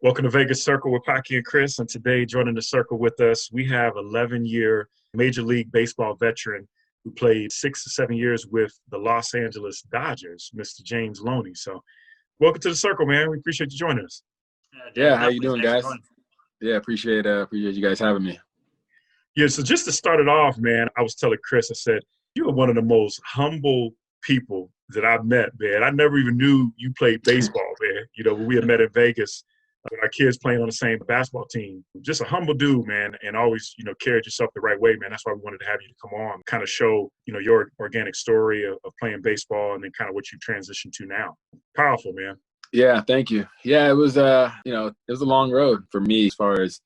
Welcome to Vegas Circle with Paki and Chris. And today, joining the circle with us, we have 11-year Major League Baseball veteran who played 6 to 7 years with the Los Angeles Dodgers, Mr. James Loney. So welcome to the circle, man. We appreciate you joining us. Yeah, how you doing, guys? Yeah, appreciate you guys having me. Yeah, so just to start it off, man, I was telling Chris, I said, you are one of the most humble people that I've met, man. I never even knew you played baseball, man. You know, when we had met in Vegas, with our kids playing on the same basketball team. Just a humble dude, man, and always, carried yourself the right way, man. That's why we wanted to have you to come on, kind of show, your organic story of playing baseball and then kind of what you transitioned to now. Powerful, man. Yeah, thank you. Yeah, it was, it was a long road for me as far as,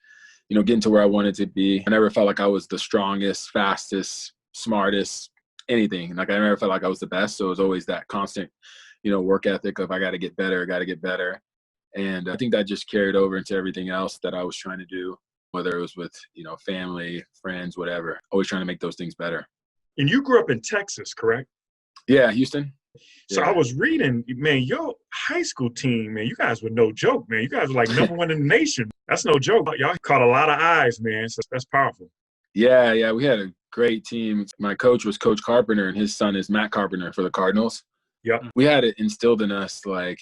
getting to where I wanted to be. I never felt like I was the strongest, fastest, smartest, anything. Like I never felt like I was the best. So it was always that constant, work ethic of I got to get better. And I think that just carried over into everything else that I was trying to do, whether it was with, family, friends, whatever. Always trying to make those things better. And you grew up in Texas, correct? Yeah, Houston. So Yeah. I was reading, man, your high school team, man, you guys were no joke, man. You guys were like number one in the nation. That's no joke. Y'all caught a lot of eyes, man. So that's powerful. Yeah, we had a great team. My coach was Coach Carpenter, and his son is Matt Carpenter for the Cardinals. Yep. We had it instilled in us, like,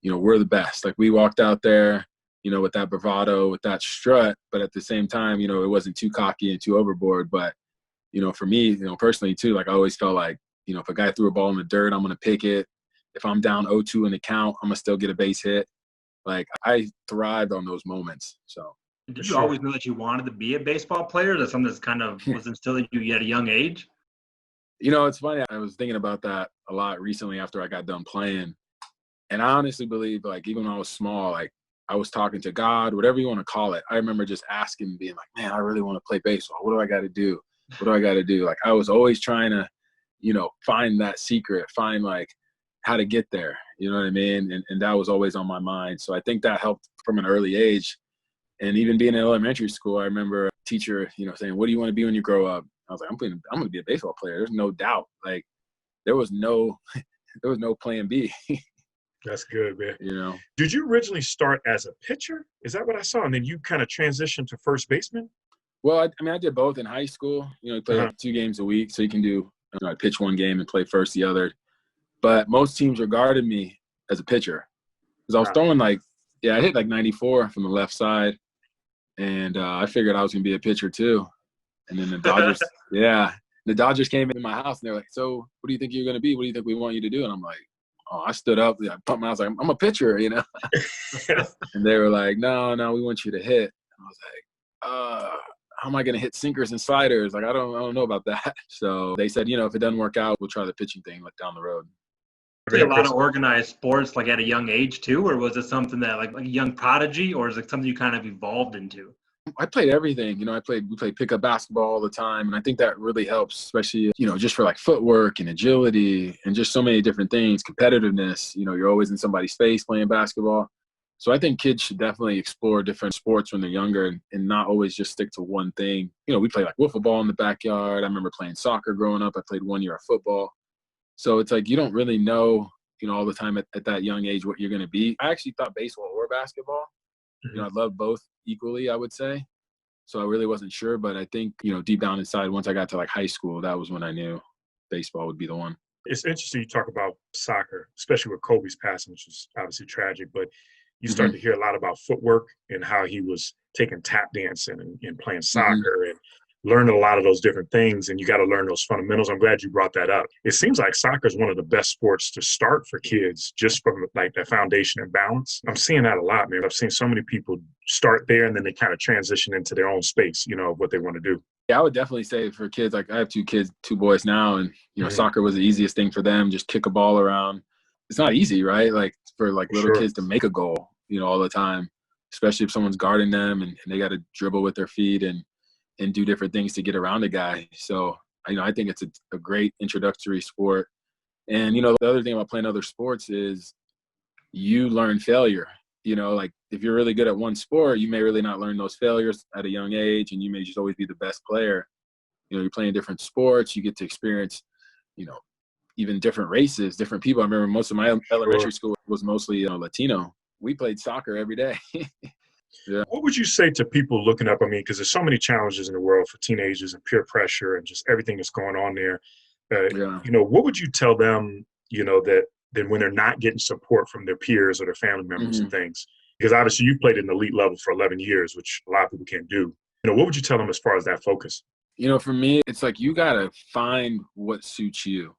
we're the best. Like we walked out there, with that bravado, with that strut, but at the same time, it wasn't too cocky and too overboard. But, for me, personally too, like I always felt like, if a guy threw a ball in the dirt, I'm going to pick it. If I'm down 0-2 in the count, I'm going to still get a base hit. Like I thrived on those moments. So. Did you always know that you wanted to be a baseball player? Or that something that's kind of was instilled in you at a young age? It's funny. I was thinking about that a lot recently after I got done playing. And I honestly believe, like, even when I was small, like, I was talking to God, whatever you want to call it. I remember just asking, being like, man, I really want to play baseball. What do I got to do? What do I got to do? Like, I was always trying to, find that secret, find, like, how to get there. You know what I mean? And that was always on my mind. So I think that helped from an early age. And even being in elementary school, I remember a teacher, saying, what do you want to be when you grow up? I was like, I'm going to be a baseball player. There's no doubt. Like, there was no plan B. That's good, man. Did you originally start as a pitcher? Is that what I saw? And then you kind of transitioned to first baseman? Well, I did both in high school. You play like 2 games a week, so you can do, I pitch one game and play first the other. But most teams regarded me as a pitcher because I was throwing I hit like 94 from the left side, and I figured I was gonna be a pitcher too. And then the Dodgers, the Dodgers came in my house and they're like, "So, what do you think you're gonna be? What do you think we want you to do?" And I'm like, I stood up, I pumped my, I was like, I'm a pitcher, And they were like, no, we want you to hit. And I was like, how am I going to hit sinkers and sliders? Like, I don't know about that. So they said, if it doesn't work out, we'll try the pitching thing like down the road. Did a lot of organized sports like at a young age too, or was it something that like a young prodigy, or is it something you kind of evolved into? I played everything. We played pickup basketball all the time. And I think that really helps, especially, just for like footwork and agility and just so many different things, competitiveness. You're always in somebody's face playing basketball. So I think kids should definitely explore different sports when they're younger and not always just stick to one thing. We play like wiffle ball in the backyard. I remember playing soccer growing up. I played 1 year of football. So it's like you don't really know, all the time at that young age what you're going to be. I actually thought baseball or basketball. I love both equally, I would say. So I really wasn't sure, but I think, deep down inside, once I got to like high school, that was when I knew baseball would be the one. It's interesting you talk about soccer, especially with Kobe's passing, which is obviously tragic, but you start to hear a lot about footwork and how he was taking tap dancing and playing soccer and learning a lot of those different things. And you got to learn those fundamentals. I'm glad you brought that up. It seems like soccer is one of the best sports to start for kids just from like that foundation and balance. I'm seeing that a lot, man. I've seen so many people start there and then they kind of transition into their own space, of what they want to do. Yeah, I would definitely say for kids, like I have 2 kids, 2 boys now, and, soccer was the easiest thing for them. Just kick a ball around. It's not easy, right? Like for like little kids to make a goal, all the time, especially if someone's guarding them and they got to dribble with their feet and do different things to get around a guy. So, I think it's a great introductory sport. And, the other thing about playing other sports is you learn failure. Like if you're really good at one sport, you may really not learn those failures at a young age, and you may just always be the best player. You're playing different sports. You get to experience, even different races, different people. I remember most of my elementary school was mostly Latino. we played soccer every day. Yeah. What would you say to people looking up? I mean, because there's so many challenges in the world for teenagers and peer pressure and just everything that's going on there. Yeah. What would you tell them, that then when they're not getting support from their peers or their family members and things? Because obviously you played at an elite level for 11 years, which a lot of people can't do. What would you tell them as far as that focus? For me, it's like you got to find what suits you.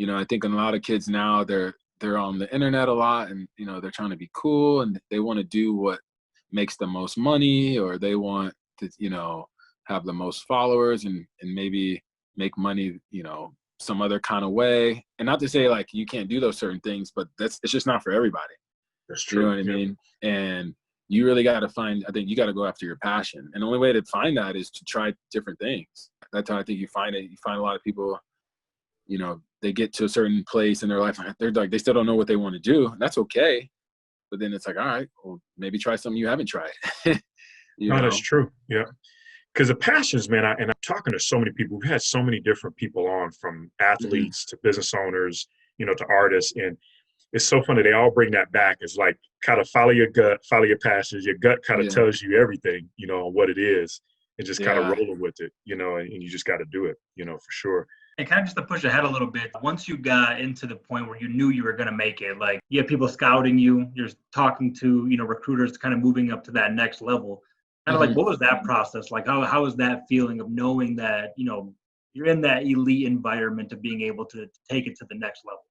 I think a lot of kids now, they're on the internet a lot, and, they're trying to be cool, and they want to do what makes the most money, or they want to, have the most followers and maybe make money, some other kind of way. And not to say like you can't do those certain things, but it's just not for everybody. That's true. You know what I mean? And you really got to I think you got to go after your passion. And the only way to find that is to try different things. That's how I think you find it. You find a lot of people, they get to a certain place in their life, they're like, they still don't know what they want to do. That's okay. But then it's like, all right, well, maybe try something you haven't tried. That's true. Yeah. Because the passions, man, and I'm talking to so many people. We've had so many different people on, from athletes to business owners, to artists. And it's so funny. They all bring that back. It's like, kind of follow your gut, follow your passions. Your gut kind of tells you everything, on what it is, and just kind of rolling with it, and you just got to do it, for sure. And kind of just to push ahead a little bit, once you got into the point where you knew you were going to make it, like you had people scouting you, you're talking to, recruiters, kind of moving up to that next level. Kind of like, what was that process like? How was that feeling of knowing that, you're in that elite environment of being able to take it to the next level?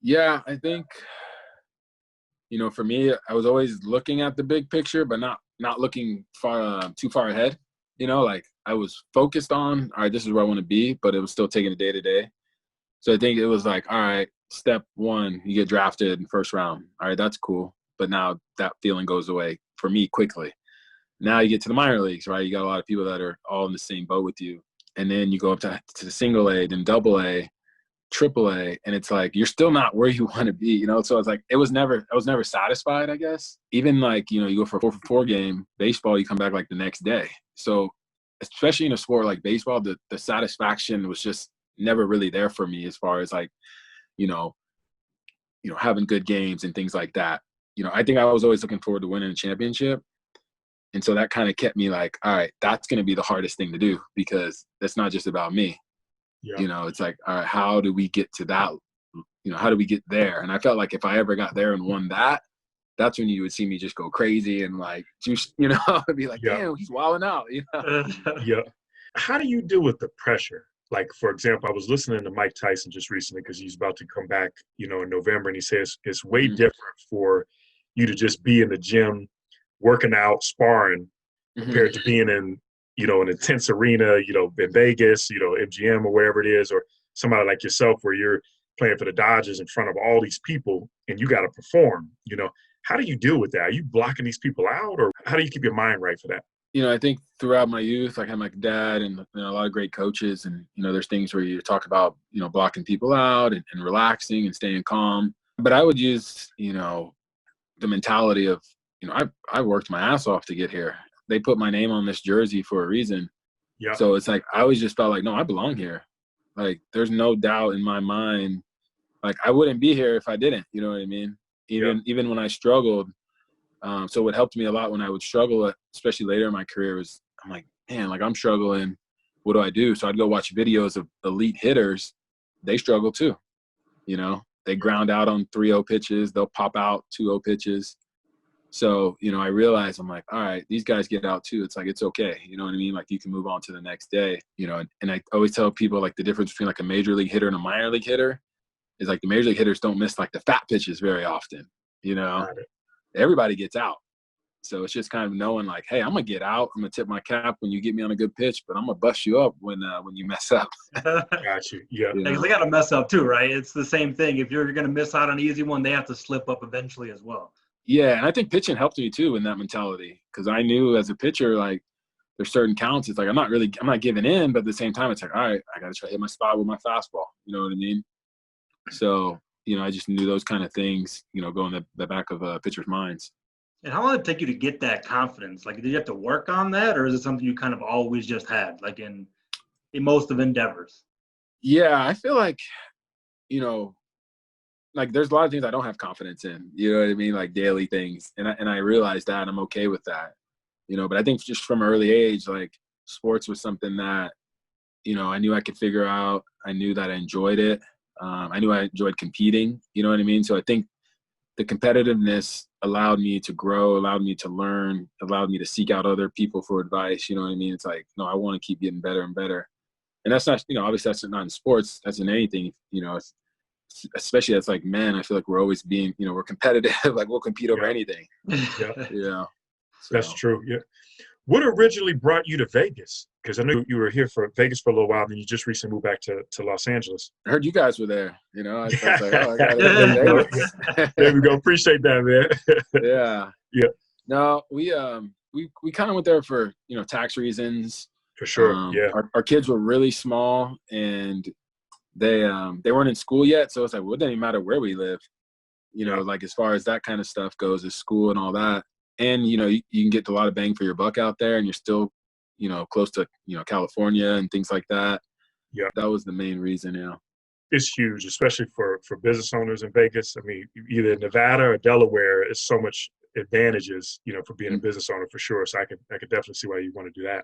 Yeah, I think, for me, I was always looking at the big picture, but not looking too far ahead. Like I was focused on, all right, this is where I want to be, but it was still taking it day to day. So I think it was like, all right, step one, you get drafted in first round. All right, that's cool. But now that feeling goes away for me quickly. Now you get to the minor leagues, right? You got a lot of people that are all in the same boat with you. And then you go up to the single A, then double A, triple A, and it's like you're still not where you want to be, So it's like I was never satisfied, I guess. Even like, you go for a 4-for-4 game, baseball, you come back like the next day. So especially in a sport like baseball, the satisfaction was just never really there for me as far as like, having good games and things like that. I think I was always looking forward to winning a championship. And so that kind of kept me like, all right, that's going to be the hardest thing to do, because that's not just about me. Yeah. It's like, all right, how do we get to that? How do we get there? And I felt like if I ever got there and won that, that's when you would see me just go crazy and like, just, I'd be like, damn, he's wilding out. Yeah. How do you deal with the pressure? Like, for example, I was listening to Mike Tyson just recently, because he's about to come back, in November. And he says it's way different for you to just be in the gym, working out, sparring, compared to being in, an intense arena, in Vegas, MGM or wherever it is, or somebody like yourself where you're playing for the Dodgers in front of all these people and you got to perform. How do you deal with that? Are you blocking these people out, or how do you keep your mind right for that? I think throughout my youth, I had my dad and a lot of great coaches, and, there's things where you talk about, blocking people out and relaxing and staying calm. But I would use, the mentality of, I worked my ass off to get here. They put my name on this jersey for a reason. Yeah. So it's like, I always just felt like, no, I belong here. Like, there's no doubt in my mind. Like, I wouldn't be here if I didn't, you know what I mean? Even when I struggled. So what helped me a lot when I would struggle, especially later in my career, was I'm like, man, like I'm struggling. What do I do? So I'd go watch videos of elite hitters. They struggle too. They ground out on 3-0 pitches. They'll pop out 2-0 pitches. So, I realized, I'm like, all right, these guys get out too. It's like, it's okay. You know what I mean? Like, you can move on to the next day, and I always tell people, like, the difference between like a major league hitter and a minor league hitter is like the major league hitters don't miss like the fat pitches very often, everybody gets out. So it's just kind of knowing like, hey, I'm going to get out. I'm going to tip my cap when you get me on a good pitch, but I'm going to bust you up when you mess up. Got you. Yeah. Because they got to mess up too, right? It's the same thing. If you're going to miss out on an easy one, they have to slip up eventually as well. Yeah, and I think pitching helped me too in that mentality, because I knew as a pitcher, like there's certain counts. It's like I'm not giving in, but at the same time, it's like, all right, I got to try to hit my spot with my fastball. You know what I mean? So, I just knew those kind of things, go in the back of pitchers' minds. And how long did it take you to get that confidence? Like, did you have to work on that, or is it something you kind of always just had, like in most of endeavors? Yeah, I feel like, like there's a lot of things I don't have confidence in, you know what I mean? Like daily things. And I realized that, and I'm okay with that, you know, but I think just from an early age, like sports was something that, you know, I knew I could figure out. I knew that I enjoyed it. I knew I enjoyed competing, you know what I mean? So I think the competitiveness allowed me to grow, allowed me to learn, allowed me to seek out other people for advice. You know what I mean? It's like, no, I want to keep getting better and better. And that's not, you know, obviously that's not in sports, that's in anything, you know, especially as like men, I feel like we're always being, you know, we're competitive, like we'll compete over anything. Yeah. Yeah. So. That's true. Yeah. What originally brought you to Vegas? Because I knew you were here for Vegas for a little while, and then you just recently moved back to Los Angeles. I heard you guys were there. You know, I was like, oh, I got there we go. Vegas. There we go. Appreciate that, man. Yeah. Yeah. No, we kind of went there for, you know, tax reasons. For sure. Yeah. Our kids were really small, and they weren't in school yet, so it's like, well, it doesn't even matter where we live. You know, like as far as that kind of stuff goes, as school and all that. And, you know, you can get a lot of bang for your buck out there, and you're still, you know, close to, you know, California and things like that. Yeah. That was the main reason, yeah. It's huge, especially for business owners in Vegas. I mean, either Nevada or Delaware, it's so much advantages, you know, for being a business owner for sure. So I could definitely see why you want to do that.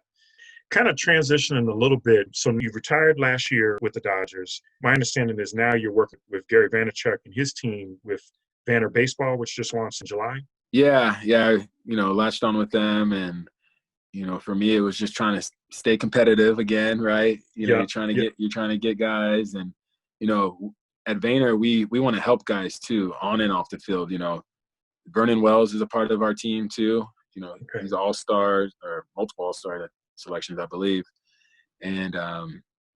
Kind of transitioning a little bit. So you retired last year with the Dodgers. My understanding is now you're working with Gary Vaynerchuk and his team with Vanner Baseball, which just launched in July. Yeah. You know, latched on with them, and, you know, for me, it was just trying to stay competitive again, right? You know, you're trying to get guys, and, you know, at Vayner, we want to help guys too, on and off the field. You know, Vernon Wells is a part of our team too. You know, he's an all-star or multiple all-star selections, I believe. And,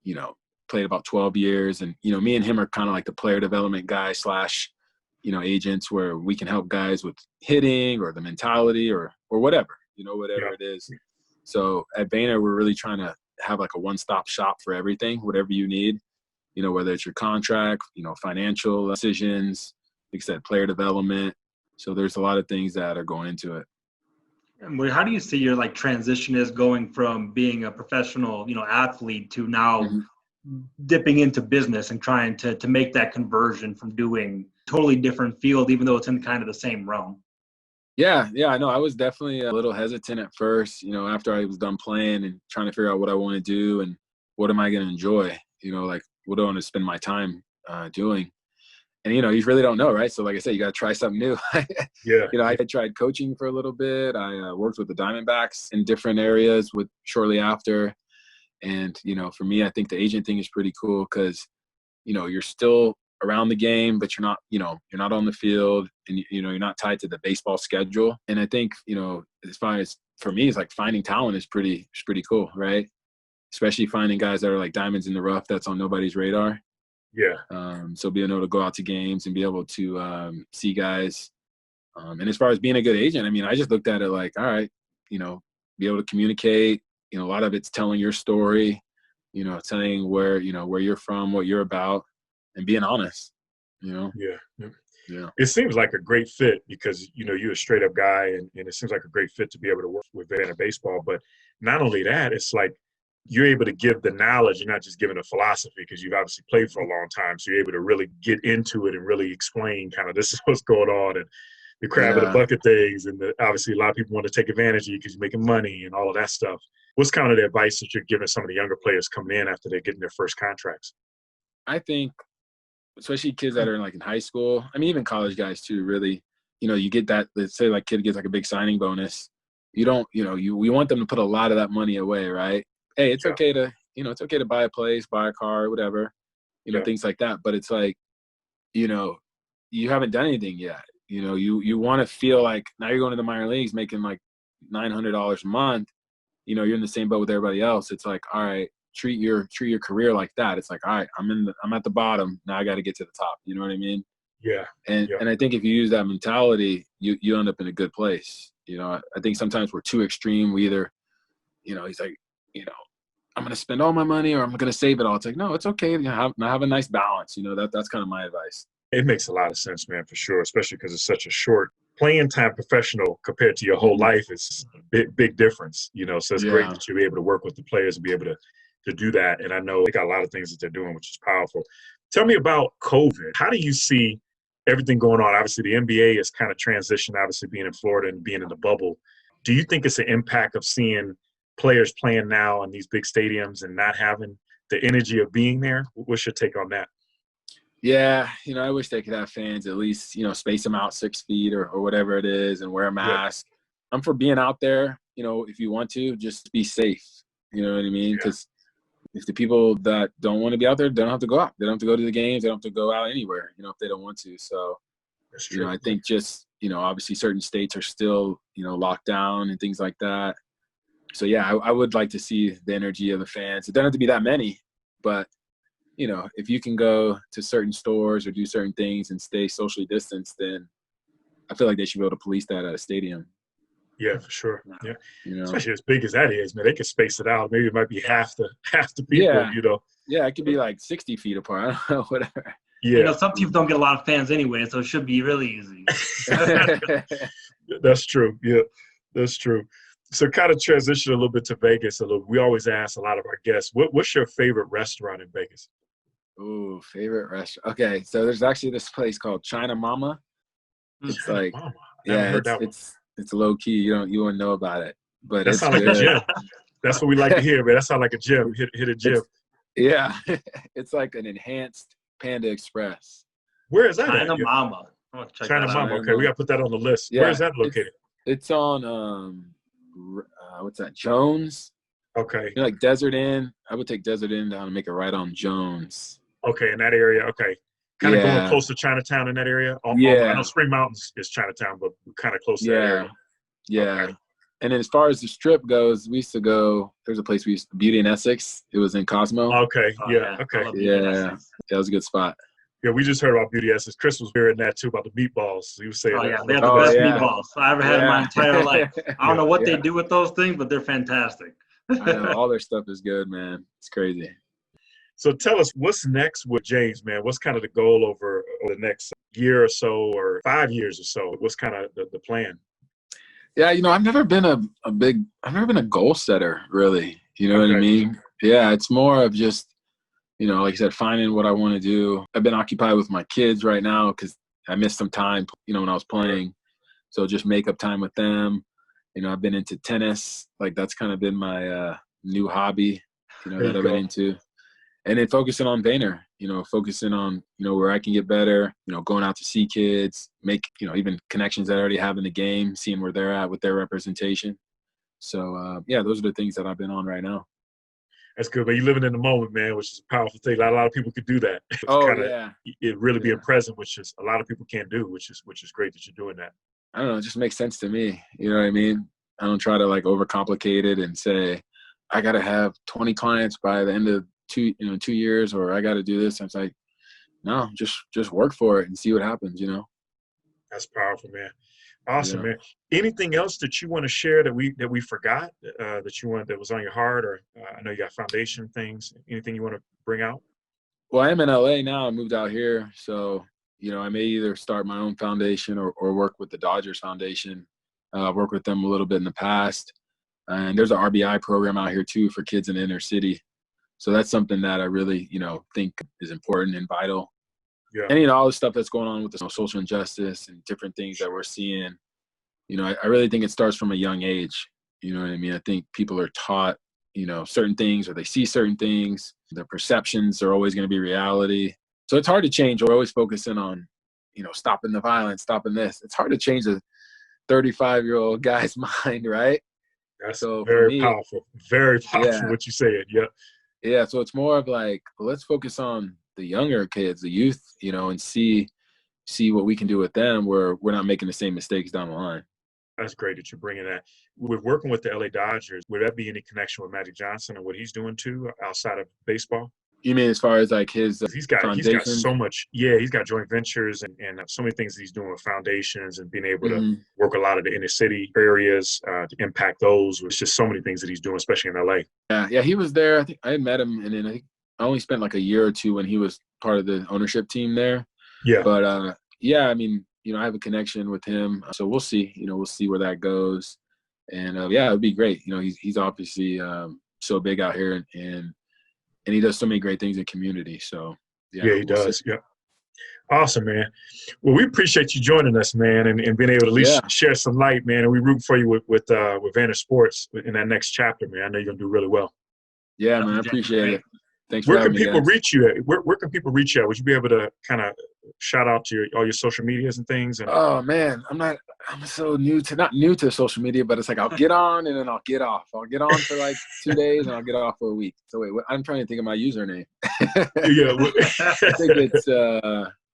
you know, played about 12 years. And, you know, me and him are kind of like the player development guy / you know, agents, where we can help guys with hitting or the mentality or whatever, you know, whatever it is. So at Vayner, we're really trying to have like a one-stop shop for everything, whatever you need, you know, whether it's your contract, you know, financial decisions, like I said, player development. So there's a lot of things that are going into it. And how do you see your like transition is going from being a professional, you know, athlete to now dipping into business and trying to make that conversion from doing totally different field, even though it's in kind of the same realm? Yeah, I know. I was definitely a little hesitant at first, you know, after I was done playing and trying to figure out what I want to do and what am I going to enjoy, you know, like what do I want to spend my time doing. And, you know, you really don't know, right? So like I said, you got to try something new. You know, I tried coaching for a little bit. I worked with the Diamondbacks in different areas shortly after. And, you know, for me, I think the agent thing is pretty cool because, you know, you're still around the game, but you're not, you know, you're not on the field, and, you know, you're not tied to the baseball schedule. And I think, you know, as far as for me, it's like finding talent is pretty cool, right? Especially finding guys that are like diamonds in the rough that's on nobody's radar. So being able to go out to games and be able to see guys. And as far as being a good agent, I mean, I just looked at it like, all right, you know, be able to communicate. You know, a lot of it's telling your story, you know, telling where you're from, what you're about, and being honest, you know? Yeah. It seems like a great fit because, you know, you're a straight up guy, and it seems like a great fit to be able to work with Vanner Baseball. But not only that, it's like you're able to give the knowledge. You're not just giving a philosophy because you've obviously played for a long time. So you're able to really get into it and really explain kind of this is what's going on and the crab in the bucket things. And obviously a lot of people want to take advantage of you because you're making money and all of that stuff. What's kind of the advice that you're giving some of the younger players coming in after they're getting their first contracts? I think, especially kids that are in high school, I mean, even college guys too, really, you know, you get that, let's say like kid gets like a big signing bonus. You don't, you know, we want them to put a lot of that money away, right? Hey, it's okay to, you know, it's okay to buy a place, buy a car, whatever, you know, things like that. But it's like, you know, you haven't done anything yet. You know, you want to feel like now you're going to the minor leagues making like $900 a month. You know, you're in the same boat with everybody else. It's like, all right, treat your career like that. It's like, all right, I'm at the bottom. Now I got to get to the top. You know what I mean? And I think if you use that mentality, you end up in a good place. You know, I think sometimes we're too extreme. We either, you know, he's like, you know, I'm going to spend all my money or I'm going to save it all. It's like, no, it's okay to have a nice balance. You know, that's kind of my advice. It makes a lot of sense, man, for sure, especially because it's such a short playing time professional compared to your whole life. It's a big difference, you know, so it's great that you'll be able to work with the players and be able to do that. And I know they got a lot of things that they're doing, which is powerful. Tell me about COVID. How do you see everything going on. Obviously, the NBA has kind of transitioned, obviously being in Florida and being in the bubble. Do you think it's an impact of seeing players playing now in these big stadiums and not having the energy of being there? What's your take on that? Yeah, I wish they could have fans at least, space them out 6 feet or whatever it is and wear a mask. Yeah. I'm for being out there, if you want to, just be safe. You know what I mean? Because if the people that don't want to be out there, they don't have to go out. They don't have to go to the games. They don't have to go out anywhere, if they don't want to. So, that's true. I think just, obviously certain states are still, locked down and things like that. So, yeah, I would like to see the energy of the fans. It doesn't have to be that many, but if you can go to certain stores or do certain things and stay socially distanced, then I feel like they should be able to police that at a stadium. Yeah, for sure. Yeah, especially as big as that is, man. They can space it out. Maybe it might be half the people. Yeah, it could be like 60 feet apart. I don't know, whatever. Yeah, some teams don't get a lot of fans anyway, so it should be really easy. That's true. Yeah, that's true. So kind of transition a little bit to Vegas. We always ask a lot of our guests, what's your favorite restaurant in Vegas? Ooh, favorite restaurant. Okay, so there's actually this place called China Mama. It's China like, Mama. It's low key. You wouldn't know about it, but that sounds like a gym. That's what we like to hear, man. That sounds like a gym. Hit a gym. It's like an enhanced Panda Express. Where is that? China Mama. China Mama. Okay, we got to put that on the list. Yeah, where is that located? It's on what's that? Jones. Okay. Like Desert Inn. I would take Desert Inn down and make it right on Jones. Okay, in that area. Okay. Kind of going close to Chinatown in that area. I know Spring Mountain is Chinatown, but we're kind of close to that area. Yeah. Okay. And then as far as the strip goes, we used to go. There's a place Beauty in Essex. It was in Cosmo. Okay. Okay. Yeah, that was a good spot. Yeah, we just heard about Beauty Essex. Chris was hearing that too about the meatballs. He was saying, they have the best meatballs I ever had in my entire life. I don't know what they do with those things, but they're fantastic. I know all their stuff is good, man. It's crazy. So tell us, what's next with James, man? What's kind of the goal over the next year or so, or 5 years or so? What's kind of the plan? Yeah, I've never been I've never been a goal setter, really. You know what I mean? Yeah, it's more of just, like I said, finding what I want to do. I've been occupied with my kids right now because I missed some time, when I was playing. So just make up time with them. I've been into tennis. Like that's kind of been my new hobby, that I've been into. And then focusing on Vayner, focusing on, where I can get better, going out to see kids, make, even connections that I already have in the game, seeing where they're at with their representation. So, those are the things that I've been on right now. That's good. But you're living in the moment, man, which is a powerful thing. A lot of people could do that. It really being present, which is a lot of people can't do, which is great that you're doing that. I don't know. It just makes sense to me. You know what I mean? I don't try to overcomplicate it and say, I got to have 20 clients by the end of 2 years, or I got to do this. And it's like, no, just work for it and see what happens, That's powerful, man. Awesome, man. Anything else that you want to share that we forgot that was on your heart, or I know you got foundation things, anything you want to bring out? Well, I am in LA now. I moved out here. So, I may either start my own foundation or work with the Dodgers Foundation. I've worked with them a little bit in the past. And there's an RBI program out here too for kids in the inner city. So that's something that I really, think is important and vital. Yeah. And, all the stuff that's going on with the social injustice and different things that we're seeing, I really think it starts from a young age. You know what I mean? I think people are taught, certain things, or they see certain things. Their perceptions are always going to be reality. So it's hard to change. We're always focusing on, stopping the violence, stopping this. It's hard to change a 35-year-old guy's mind, right? That's so very powerful. Very powerful what you said. Yeah. Yeah, so it's more of like, let's focus on the younger kids, the youth, and see what we can do with them where we're not making the same mistakes down the line. That's great that you're bringing that. We're working with the LA Dodgers. Would that be any connection with Magic Johnson and what he's doing too outside of baseball? You mean as far as like his he's got so much. Yeah, he's got joint ventures and so many things he's doing with foundations and being able to work a lot of the inner city areas to impact those. It's just so many things that he's doing, especially in LA. Yeah, he was there. I think I had met him, and then I think I only spent like a year or two when he was part of the ownership team there. Yeah. But I mean, I have a connection with him, so we'll see. We'll see where that goes, and it would be great. He's obviously so big out here, and he does so many great things in community. So yeah, he does. See. Yeah. Awesome, man. Well, we appreciate you joining us, man, and being able to at least share some light, man. And we root for you with Vantage Sports in that next chapter, man. I know you're gonna do really well. Yeah, man, I appreciate it. Thanks for Where having can me, people guys. reach you at? Where can people reach you at? Would you be able to kind of shout out to all your social medias and things? And Oh man, I'm so not new to social media, but it's like I'll get on and then I'll get off. I'll get on for like 2 days and I'll get off for a week. So wait, I'm trying to think of my username. yeah, I think it's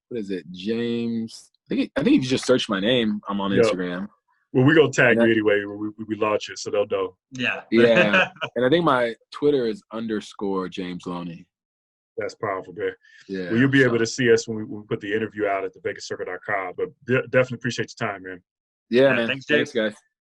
what is it, James? I think if you just search my name, I'm on Instagram. Well, we're gonna tag you anyway when we launch it, so they'll know. Yeah. And I think my Twitter is _ James Loney. That's powerful, man. Yeah. Well, you'll be able to see us when we put the interview out at thevegascircle.com. But definitely appreciate your time, man. Yeah, man. Thanks, James. Thanks, guys.